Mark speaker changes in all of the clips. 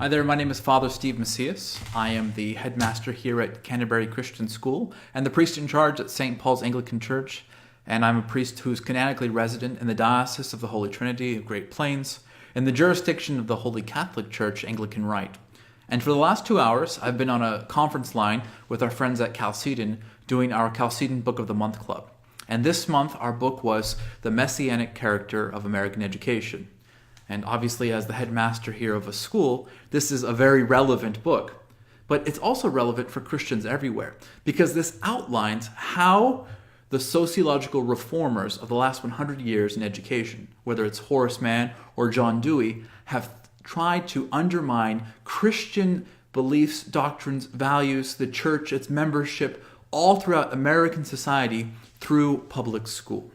Speaker 1: Hi there, my name is Father Steve Macias. I am the headmaster here at Canterbury Christian School and the priest in charge at St. Paul's Anglican Church. And I'm a priest who's canonically resident in the Diocese of the Holy Trinity of Great Plains in the jurisdiction of the Holy Catholic Church Anglican Rite. And for the last 2 hours, I've been on a conference line with our friends at Chalcedon doing our Chalcedon Book of the Month Club. And this month, our book was The Messianic Character of American Education. And obviously, as the headmaster here of a school, this is a very relevant book. But it's also relevant for Christians everywhere, because this outlines how the sociological reformers of the last 100 years in education, whether it's Horace Mann or John Dewey, have tried to undermine Christian beliefs, doctrines, values, the church, its membership, all throughout American society through public school.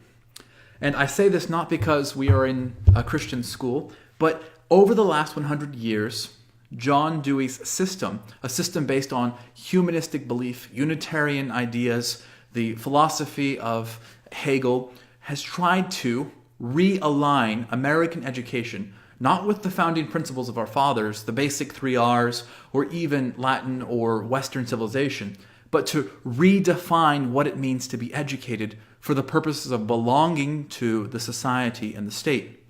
Speaker 1: And I say this not because we are in a Christian school, but over the last 100 years, John Dewey's system, a system based on humanistic belief, Unitarian ideas, the philosophy of Hegel, has tried to realign American education, not with the founding principles of our fathers, the basic 3 R's, or even Latin or Western civilization, but to redefine what it means to be educated for the purposes of belonging to the society and the state.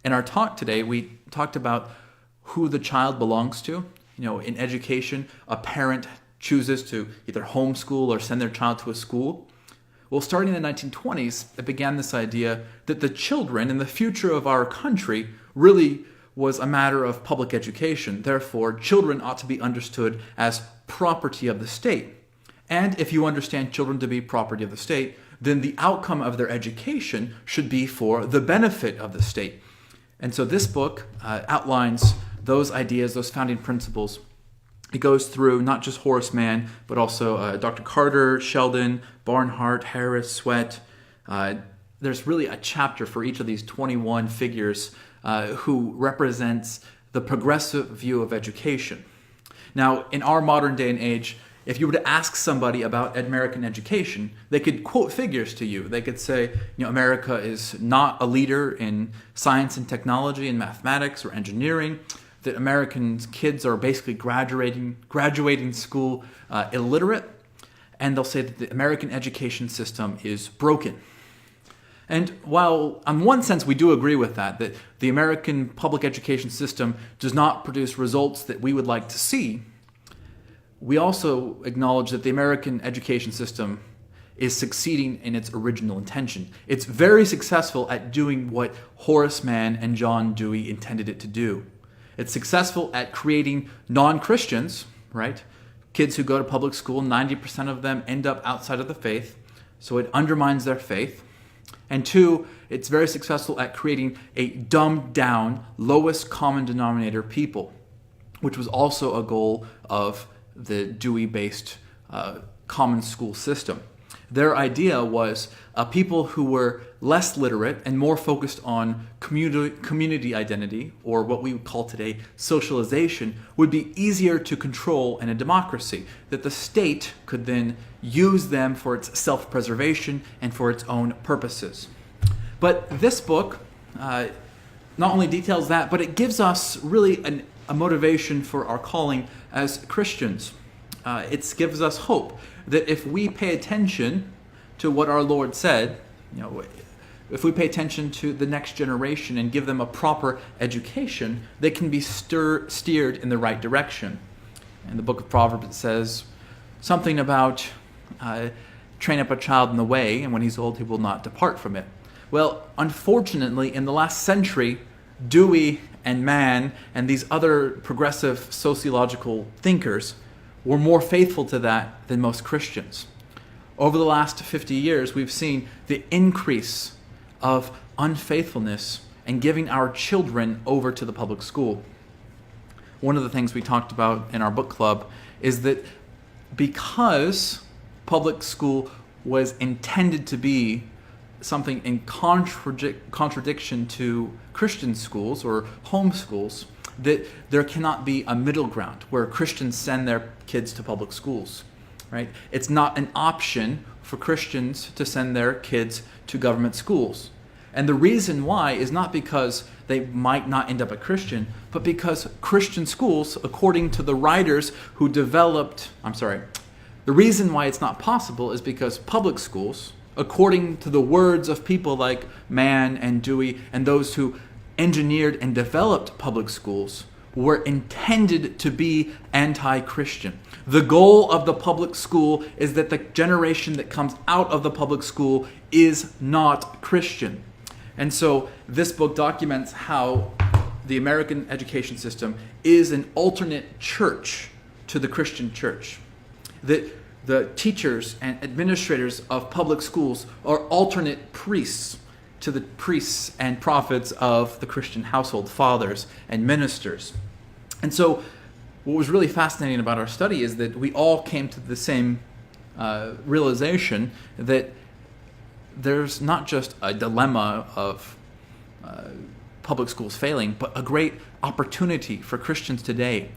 Speaker 1: In our talk today, we talked about who the child belongs to. In education, a parent chooses to either homeschool or send their child to a school. Well, starting in the 1920s, it began this idea that the children and the future of our country really was a matter of public education. Therefore, children ought to be understood as property of the state. And if you understand children to be property of the state, then the outcome of their education should be for the benefit of the state. And so this book outlines those ideas, those founding principles. It goes through not just Horace Mann, but also Dr. Carter, Sheldon, Barnhart, Harris, Sweat. There's really a chapter for each of these 21 figures who represents the progressive view of education. Now, in our modern day and age, if you were to ask somebody about American education, they could quote figures to you. They could say, America is not a leader in science and technology and mathematics or engineering, that American kids are basically graduating school illiterate, and they'll say that the American education system is broken. And while in one sense we do agree with that the American public education system does not produce results that we would like to see, we also acknowledge that the American education system is succeeding in its original intention. It's very successful at doing what Horace Mann and John Dewey intended it to do. It's successful at creating non-Christians, right? Kids who go to public school, 90% of them end up outside of the faith, so it undermines their faith. And 2, it's very successful at creating a dumbed-down, lowest common denominator people, which was also a goal of the Dewey-based common school system. Their idea was people who were less literate and more focused on community identity, or what we would call today socialization, would be easier to control in a democracy, that the state could then use them for its self-preservation and for its own purposes. But this book not only details that, but it gives us really a motivation for our calling as Christians. It gives us hope that if we pay attention to what our Lord said, if we pay attention to the next generation and give them a proper education, they can be steered in the right direction. In the book of Proverbs, it says something about train up a child in the way, and when he's old, he will not depart from it. Well, unfortunately, in the last century, Dewey and Mann and these other progressive sociological thinkers were more faithful to that than most Christians. Over the last 50 years, we've seen the increase of unfaithfulness and giving our children over to the public school. One of the things we talked about in our book club is that because public school was intended to be something in contradiction to Christian schools or home schools, that there cannot be a middle ground where Christians send their kids to public schools, right? It's not an option for Christians to send their kids to government schools. And the reason why is not because they might not end up a Christian, but because Christian schools, according to the writers who developed, the reason why it's not possible is because public schools, according to the words of people like Mann and Dewey and those who engineered and developed public schools, were intended to be anti-Christian. The goal of the public school is that the generation that comes out of the public school is not Christian. And so this book documents how the American education system is an alternate church to the Christian church. That the teachers and administrators of public schools are alternate priests to the priests and prophets of the Christian household, fathers and ministers. And so what was really fascinating about our study is that we all came to the same realization that there's not just a dilemma of public schools failing, but a great opportunity for Christians today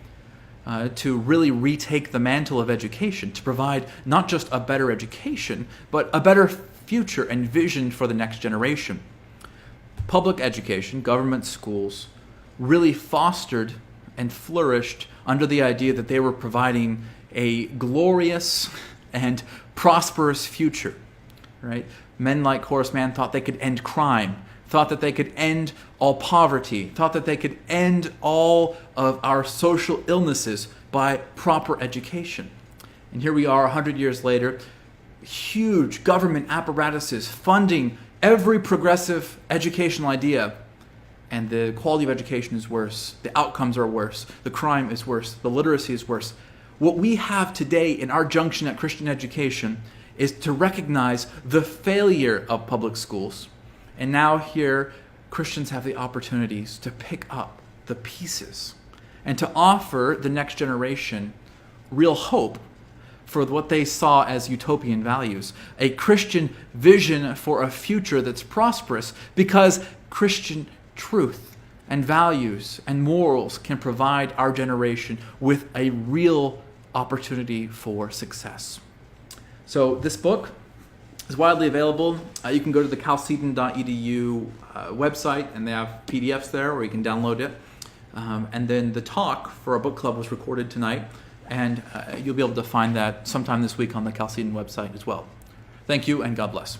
Speaker 1: to really retake the mantle of education, to provide not just a better education, but a better future and vision for the next generation. Public education, government schools, really fostered and flourished under the idea that they were providing a glorious and prosperous future, right? Men like Horace Mann thought they could end crime, thought that they could end all poverty, thought that they could end all of our social illnesses by proper education. And here we are 100 years later, huge government apparatuses funding every progressive educational idea, and the quality of education is worse, the outcomes are worse, the crime is worse, the literacy is worse. What we have today in our junction at Christian education is to recognize the failure of public schools. And now here, Christians have the opportunities to pick up the pieces and to offer the next generation real hope for what they saw as utopian values, a Christian vision for a future that's prosperous, because Christian truth and values and morals can provide our generation with a real opportunity for success. So this book is widely available. You can go to the chalcedon.edu website, and they have PDFs there, or you can download it. And then the talk for our book club was recorded tonight, and you'll be able to find that sometime this week on the Chalcedon website as well. Thank you, and God bless.